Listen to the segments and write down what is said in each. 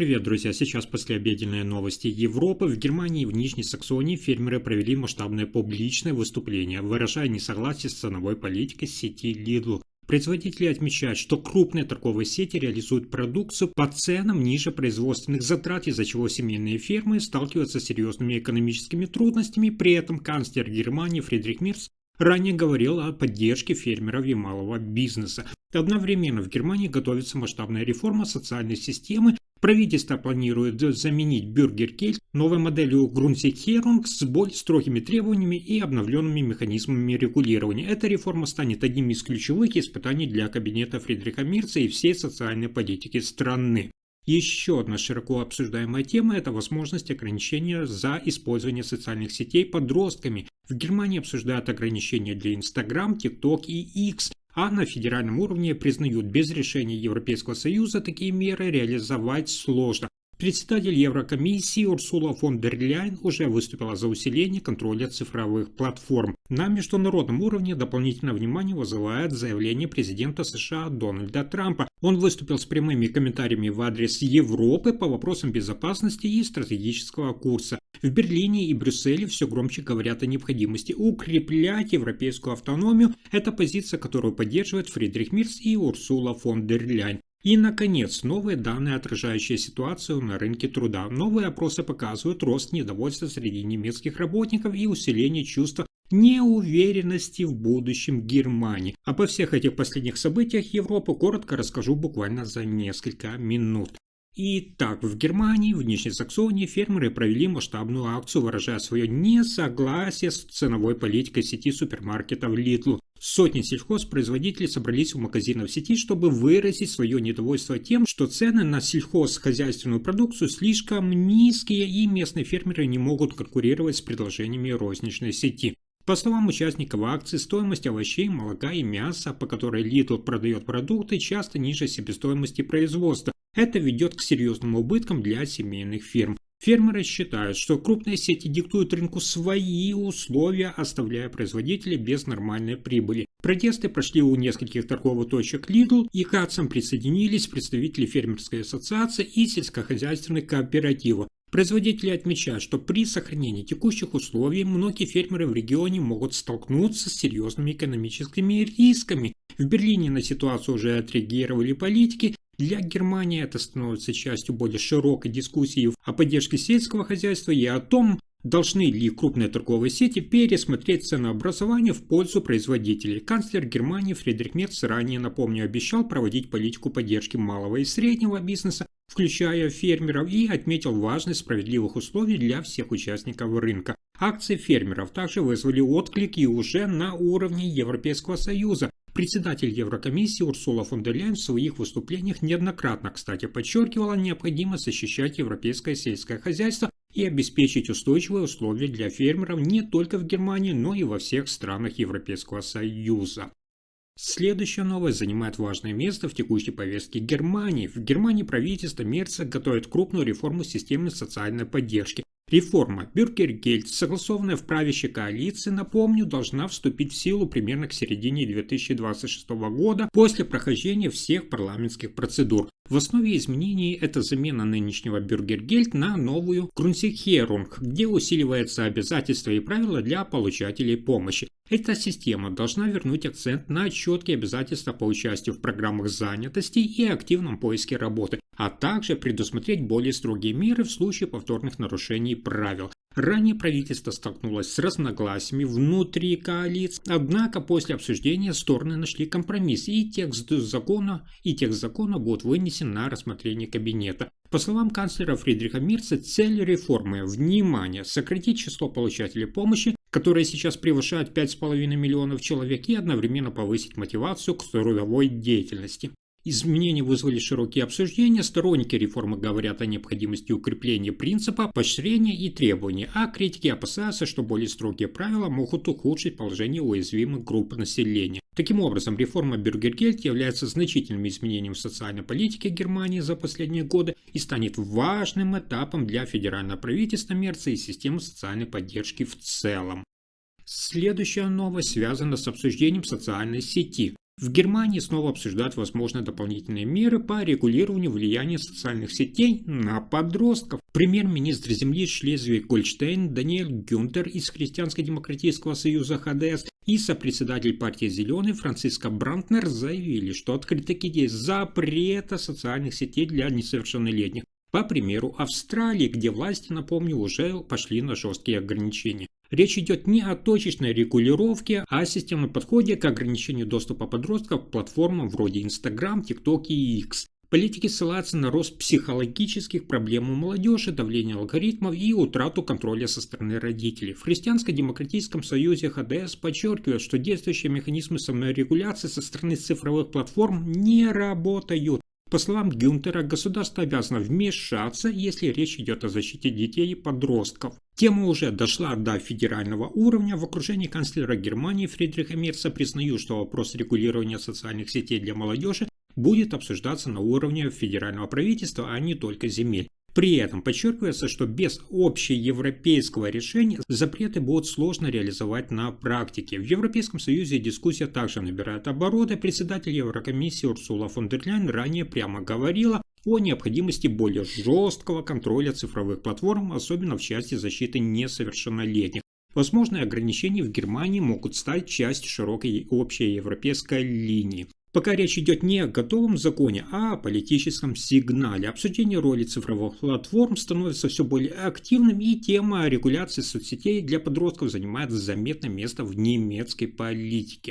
Привет, друзья! Сейчас послеобеденные новости Европы. В Германии и в Нижней Саксонии фермеры провели масштабное публичное выступление, выражая несогласие с ценовой политикой сети Lidl. Производители отмечают, что крупные торговые сети реализуют продукцию по ценам ниже производственных затрат, из-за чего семейные фермы сталкиваются с серьезными экономическими трудностями. При этом канцлер Германии Фридрих Мерц ранее говорил о поддержке фермеров и малого бизнеса. Одновременно в Германии готовится масштабная реформа социальной системы. Правительство планирует заменить Бюргергельд новой моделью Grundsicherung с более строгими требованиями и обновленными механизмами регулирования. Эта реформа станет одним из ключевых испытаний для кабинета Фридриха Мерца и всей социальной политики страны. Еще одна широко обсуждаемая тема – это возможность ограничения за использование социальных сетей подростками. В Германии обсуждают ограничения для Instagram, TikTok и X, а на федеральном уровне признают, без решения Европейского Союза такие меры реализовать сложно. Председатель Еврокомиссии Урсула фон дер Ляйен уже выступила за усиление контроля цифровых платформ. На международном уровне дополнительное внимание вызывает заявление президента США Дональда Трампа. Он выступил с прямыми комментариями в адрес Европы по вопросам безопасности и стратегического курса. В Берлине и Брюсселе все громче говорят о необходимости укреплять европейскую автономию. Это позиция, которую поддерживают Фридрих Мерц и Урсула фон дер Ляйен. И, наконец, новые данные, отражающие ситуацию на рынке труда. Новые опросы показывают рост недовольства среди немецких работников и усиление чувства неуверенности в будущем Германии. Обо всех этих последних событиях Европы коротко расскажу буквально за несколько минут. Итак, в Германии, в Нижней Саксонии фермеры провели масштабную акцию, выражая свое несогласие с ценовой политикой сети супермаркетов Lidl. Сотни сельхозпроизводителей собрались в магазинах сети, чтобы выразить свое недовольство тем, что цены на сельхозхозяйственную продукцию слишком низкие и местные фермеры не могут конкурировать с предложениями розничной сети. По словам участников акции, стоимость овощей, молока и мяса, по которой Lidl продает продукты, часто ниже себестоимости производства. Это ведет к серьезным убыткам для семейных ферм. Фермеры считают, что крупные сети диктуют рынку свои условия, оставляя производителей без нормальной прибыли. Протесты прошли у нескольких торговых точек Lidl, и к акциям присоединились представители фермерской ассоциации и сельскохозяйственных кооперативов. Производители отмечают, что при сохранении текущих условий многие фермеры в регионе могут столкнуться с серьезными экономическими рисками. В Берлине на ситуацию уже отреагировали политики. Для Германии это становится частью более широкой дискуссии о поддержке сельского хозяйства и о том, должны ли крупные торговые сети пересмотреть ценообразование в пользу производителей. Канцлер Германии Фридрих Мерц ранее, напомню, обещал проводить политику поддержки малого и среднего бизнеса, включая фермеров, и отметил важность справедливых условий для всех участников рынка. Акции фермеров также вызвали отклик и уже на уровне Европейского Союза. Председатель Еврокомиссии Урсула фон дер Ляйен в своих выступлениях неоднократно, кстати, подчеркивала необходимость защищать европейское сельское хозяйство и обеспечить устойчивые условия для фермеров не только в Германии, но и во всех странах Европейского Союза. Следующая новость занимает важное место в текущей повестке Германии. В Германии правительство Мерца готовит крупную реформу системы социальной поддержки. Реформа Бюргергельд, согласованная в правящей коалиции, напомню, должна вступить в силу примерно к середине 2026 года после прохождения всех парламентских процедур. В основе изменений это замена нынешнего Бюргергельд на новую Grundsicherung, где усиливаются обязательства и правила для получателей помощи. Эта система должна вернуть акцент на четкие обязательства по участию в программах занятости и активном поиске работы, а также предусмотреть более строгие меры в случае повторных нарушений правил. Ранее правительство столкнулось с разногласиями внутри коалиции, однако после обсуждения стороны нашли компромисс, и текст закона будет вынесен на рассмотрение кабинета. По словам канцлера Фридриха Мерца, цель реформы – внимание, сократить число получателей помощи, которые сейчас превышают 5,5 миллионов человек, и одновременно повысить мотивацию к трудовой деятельности. Изменения вызвали широкие обсуждения, сторонники реформы говорят о необходимости укрепления принципа поощрения и требований, а критики опасаются, что более строгие правила могут ухудшить положение уязвимых групп населения. Таким образом, реформа Бюргергельд является значительным изменением в социальной политике Германии за последние годы и станет важным этапом для федерального правительства Мерца и системы социальной поддержки в целом. Следующая новость связана с обсуждением социальной сети. В Германии снова обсуждают возможные дополнительные меры по регулированию влияния социальных сетей на подростков. Премьер-министр земли Шлезвиг-Гольштейн Даниэль Гюнтер из Христианско-демократического союза ХДС и сопредседатель партии «Зеленый» Франциско Брантнер заявили, что открыты к идее запрета социальных сетей для несовершеннолетних. По примеру Австралии, где власти, напомню, уже пошли на жесткие ограничения. Речь идет не о точечной регулировке, а о системном подходе к ограничению доступа подростков к платформам вроде Instagram, TikTok и X. Политики ссылаются на рост психологических проблем у молодежи, давление алгоритмов и утрату контроля со стороны родителей. В Христианско-демократическом союзе ХДС подчеркивают, что действующие механизмы саморегуляции со стороны цифровых платформ не работают. По словам Гюнтера, государство обязано вмешаться, если речь идет о защите детей и подростков. Тема уже дошла до федерального уровня. В окружении канцлера Германии Фридриха Мерца признают, что вопрос регулирования социальных сетей для молодежи будет обсуждаться на уровне федерального правительства, а не только земель. При этом подчеркивается, что без общеевропейского решения запреты будут сложно реализовать на практике. В Европейском Союзе дискуссия также набирает обороты. Председатель Еврокомиссии Урсула фон дер Ляйен ранее прямо говорила о необходимости более жесткого контроля цифровых платформ, особенно в части защиты несовершеннолетних. Возможные ограничения в Германии могут стать частью широкой общеевропейской линии. Пока речь идет не о готовом законе, а о политическом сигнале. Обсуждение роли цифровых платформ становится все более активным, и тема регуляции соцсетей для подростков занимает заметное место в немецкой политике.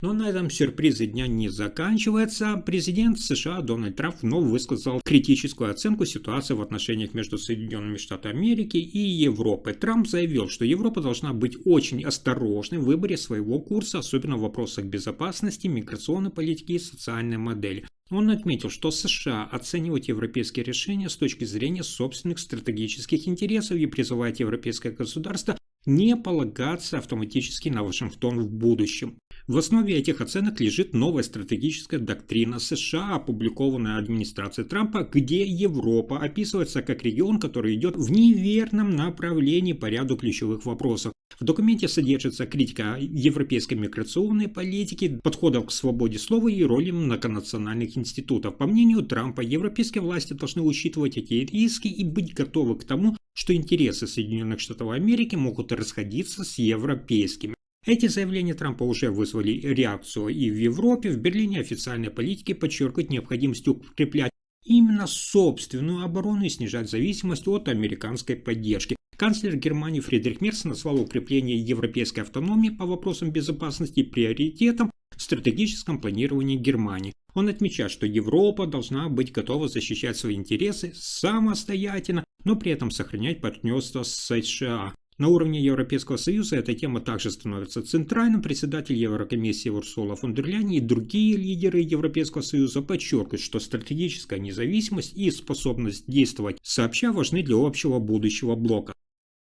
Но на этом сюрпризы дня не заканчиваются. Президент США Дональд Трамп вновь высказал критическую оценку ситуации в отношениях между Соединенными Штатами Америки и Европой. Трамп заявил, что Европа должна быть очень осторожной в выборе своего курса, особенно в вопросах безопасности, миграционной политики и социальной модели. Он отметил, что США оценивают европейские решения с точки зрения собственных стратегических интересов и призывает европейское государство не полагаться автоматически на Вашингтон в будущем. В основе этих оценок лежит новая стратегическая доктрина США, опубликованная администрацией Трампа, где Европа описывается как регион, который идет в неверном направлении по ряду ключевых вопросов. В документе содержится критика европейской миграционной политики, подходов к свободе слова и роли многонациональных институтов. По мнению Трампа, европейские власти должны учитывать эти риски и быть готовы к тому, что интересы Соединенных Штатов Америки могут расходиться с европейскими. Эти заявления Трампа уже вызвали реакцию и в Европе. В Берлине официальные политики подчеркивают необходимость укреплять именно собственную оборону и снижать зависимость от американской поддержки. Канцлер Германии Фридрих Мерц назвал укрепление европейской автономии по вопросам безопасности приоритетом в стратегическом планировании Германии. Он отмечает, что Европа должна быть готова защищать свои интересы самостоятельно, но при этом сохранять партнерство с США. На уровне Европейского Союза эта тема также становится центральным. Председатель Еврокомиссии Урсула фон дер Ляйен и другие лидеры Европейского Союза подчеркивают, что стратегическая независимость и способность действовать сообща важны для общего будущего блока.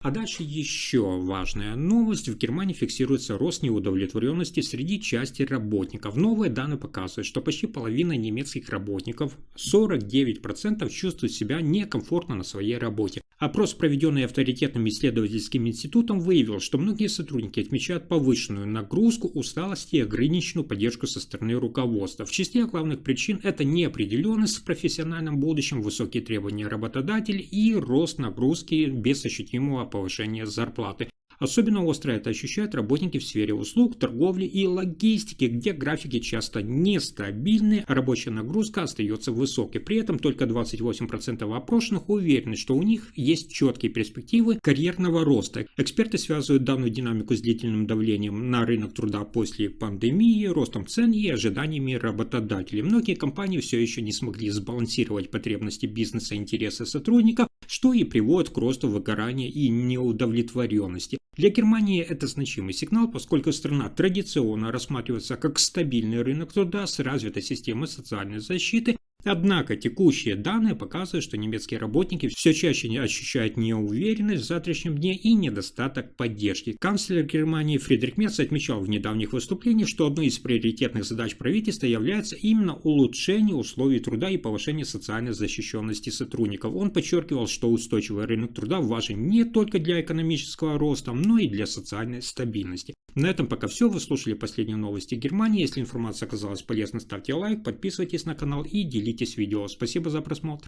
А дальше еще важная новость. В Германии фиксируется рост неудовлетворенности среди части работников. Новые данные показывают, что почти половина немецких работников, 49%, чувствуют себя некомфортно на своей работе. Опрос, проведенный авторитетным исследовательским институтом, выявил, что многие сотрудники отмечают повышенную нагрузку, усталость и ограниченную поддержку со стороны руководства. В числе главных причин это неопределенность в профессиональном будущем, высокие требования работодателей и рост нагрузки без ощутимого повышения зарплаты. Особенно остро это ощущают работники в сфере услуг, торговли и логистики, где графики часто нестабильны, а рабочая нагрузка остается высокой. При этом только 28% опрошенных уверены, что у них есть четкие перспективы карьерного роста. Эксперты связывают данную динамику с длительным давлением на рынок труда после пандемии, ростом цен и ожиданиями работодателей. Многие компании все еще не смогли сбалансировать потребности бизнеса и интересы сотрудников, что и приводит к росту выгорания и неудовлетворенности. Для Германии это значимый сигнал, поскольку страна традиционно рассматривается как стабильный рынок труда с развитой системой социальной защиты. Однако текущие данные показывают, что немецкие работники все чаще ощущают неуверенность в завтрашнем дне и недостаток поддержки. Канцлер Германии Фридрих Мерц отмечал в недавних выступлениях, что одной из приоритетных задач правительства является именно улучшение условий труда и повышение социальной защищенности сотрудников. Он подчеркивал, что устойчивый рынок труда важен не только для экономического роста, но и для социальной стабильности. На этом пока все. Вы слушали последние новости Германии. Если информация оказалась полезной, ставьте лайк, подписывайтесь на канал и делитесь видео. Спасибо за просмотр.